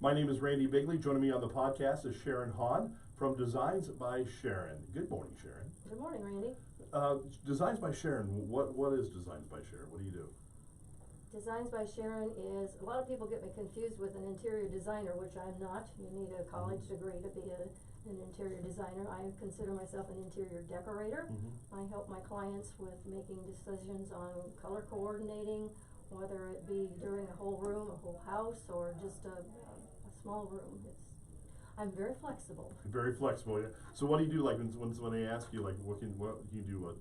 My name is Randy Bigley. Joining me on the podcast is Sharon Hahn from Designs by Sharon. Good morning, Sharon. Good morning, Randy. Designs by Sharon, what is Designs by Sharon? What do you do? Designs by Sharon is, a lot of people get me confused with an interior designer, which I'm not. You need a college degree to be an interior designer. I consider myself an interior decorator. I help my clients with making decisions on color coordinating, whether it be during a whole room, a whole house, or just a small room. I'm very flexible. Very flexible, yeah. So what do you do, like, when they ask you, like, what can you do,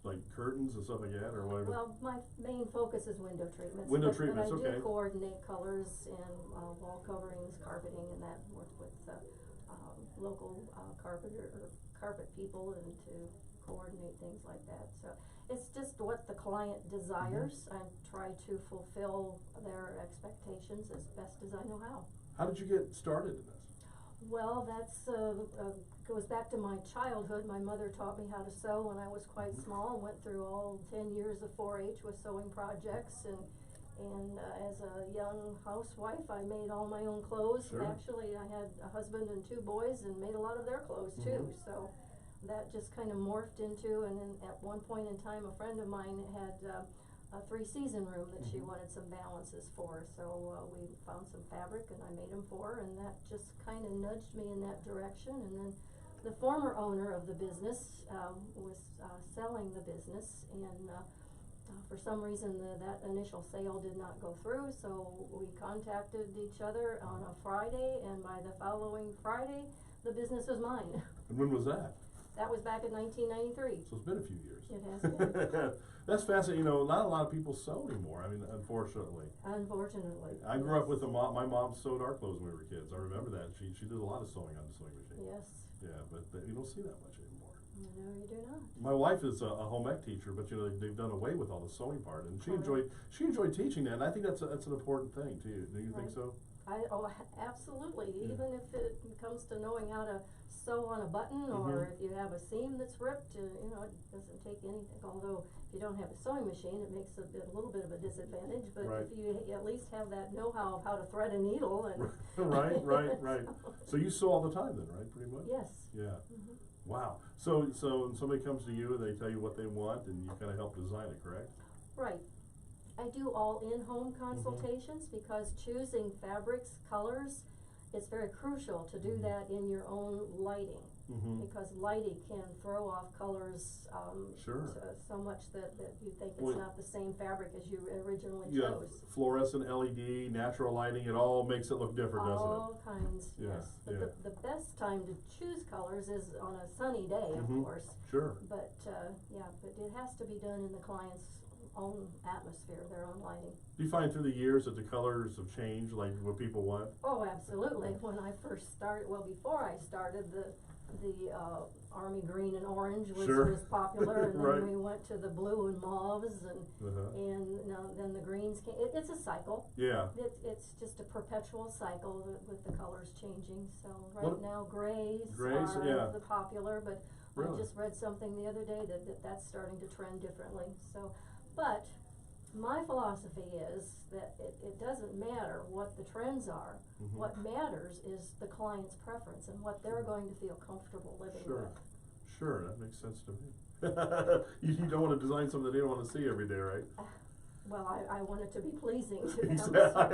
like curtains and stuff like that, or whatever? Well, my main focus is window treatments. Window but treatments, I okay. do coordinate colors and wall coverings, carpeting, and that, work with local carpet people and to coordinate things like that. So it's just what the client desires. I try to fulfill their expectations as best as I know how. How did you get started in this? Well, that's goes back to my childhood. My mother taught me how to sew when I was quite small, and went through all 10 years of 4-H with sewing projects, and as a young housewife, I made all my own clothes. Sure. Actually, I had a husband and 2 boys and made a lot of their clothes too. So that just kind of morphed into, and then at one point in time, a friend of mine had a 3-season room that she wanted some balances for. So we found some fabric and I made them for her, and that just kind of nudged me in that direction. And then the former owner of the business was selling the business, and for some reason that initial sale did not go through, so we contacted each other on a Friday, and by the following Friday, the business was mine. And when was that? That was back in 1993. So it's been a few years. It has been. That's fascinating. You know, not a lot of people sew anymore. I mean, unfortunately. Unfortunately. I grew up with my mom sewed our clothes when we were kids. I remember that. She did a lot of sewing on the sewing machine. Yes. Yeah, but you don't see that much anymore. No, you do not. My wife is a home ec teacher, but you know they've done away with all the sewing part, and she enjoyed teaching that. And I think that's an important thing too. Do you think so? Absolutely. Even if it comes to knowing how to sew on a button, or if you have a seam that's ripped, you know, it doesn't take anything. Although if you don't have a sewing machine, it makes a little bit of a disadvantage. But if you at least have that know-how of how to thread a needle and right. So you sew all the time then, right? Pretty much. Yes. Yeah. Wow. So somebody comes to you and they tell you what they want, and you kind of help design it, correct? Right. I do all in-home consultations because choosing fabrics, colors, it's very crucial to do that in your own lighting, because lighting can throw off colors so much that you think it's not the same fabric as you originally chose. Fluorescent LED, natural lighting, it all makes it look different, doesn't it? All kinds, yes. But the best time to choose colors is on a sunny day, of course. Sure. But but it has to be done in the client's own atmosphere, their own lighting. Do you find through the years that the colors have changed, like what people want? Oh, absolutely. When I first started, well, before I started, the army green and orange was popular, and then we went to the blue and mauves, and then the greens came. It's a cycle. Yeah. It's just a perpetual cycle with the colors changing. So now grays are the popular, but I just read something the other day that's starting to trend differently. So. But my philosophy is that it doesn't matter what the trends are. What matters is the client's preference and what they're going to feel comfortable living with. Sure, that makes sense to me. You don't want to design something they don't want to see every day, right? Well, I want it to be pleasing to them. I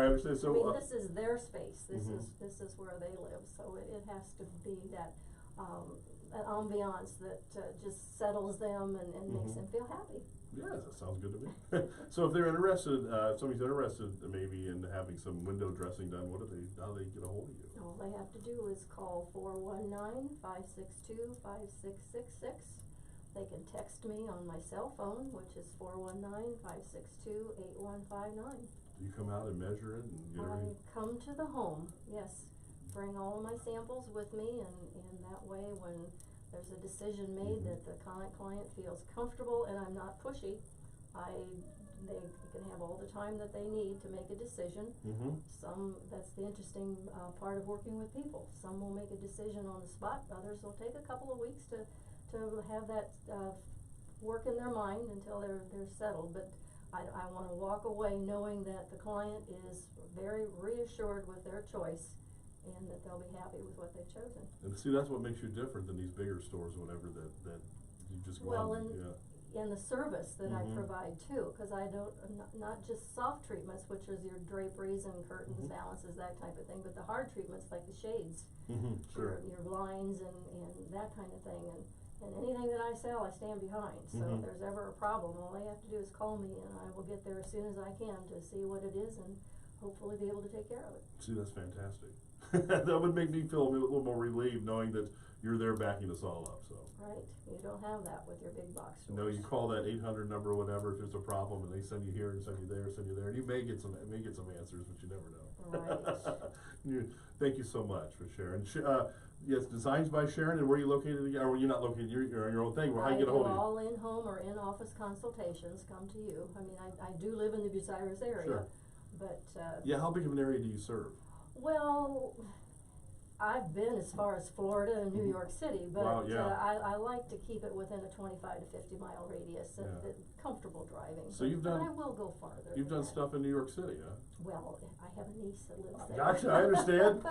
understand. So, I mean, this is their space. This is where they live. So it has to be that an ambiance that just settles them and makes them feel happy. Yeah, that sounds good to me. So if they're interested, somebody's interested maybe in having some window dressing done, how do they get a hold of you? All they have to do is call 419-562-5666. They can text me on my cell phone, which is 419-562-8159. Do you come out and measure it and get everything? I come to the home, yes. Bring all of my samples with me, and that way when there's a decision made that the client feels comfortable and I'm not pushy, they can have all the time that they need to make a decision. That's the interesting part of working with people. Some will make a decision on the spot, others will take a couple of weeks to have that work in their mind until they're settled. But I wanna walk away knowing that the client is very reassured with their choice and that they'll be happy with what they've chosen. And see, that's what makes you different than these bigger stores or whatever that you just go Well, out and, and the service that I Mhm. provide too, cause I don't, not just soft treatments, which is your draperies and curtains, Mhm. valances, that type of thing, but the hard treatments like the shades. Sure. Your blinds and that kind of thing, and anything that I sell, I stand behind, so Mhm. if there's ever a problem, all they have to do is call me and I will get there as soon as I can to see what it is and hopefully be able to take care of it. See, that's fantastic. That would make me feel a little more relieved knowing that you're there backing us all up, so. Right, you don't have that with your big box stores. No, you call that 800 number or whatever if there's a problem, and they send you here and send you there, and you may get some answers, but you never know. Right. Thank you so much for sharing. Yes, Designs by Sharon, and where are you located again? Or you're not located, you're on your own thing, well, how you get a hold of you? I do all in-home or in-office consultations come to you. I mean, I do live in the Bucyrus area, Sure. but, Yeah, how big of an area do you serve? well, I've been as far as Florida and New Mhm. York City, but Wow, yeah. I like to keep it within a 25 to 50 mile radius and Yeah. comfortable driving. So you've but done- I will go farther. You've than done that. stuff in New York City, huh? Well, I have a niece that lives there. Gotcha, I understand.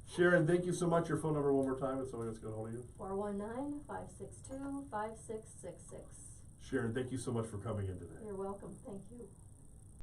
Sharon, thank you so much. Your phone number one more time, if somebody wants to get a hold of you. 419-562-5666. Sharon, thank you so much for coming in today. You're welcome, thank you.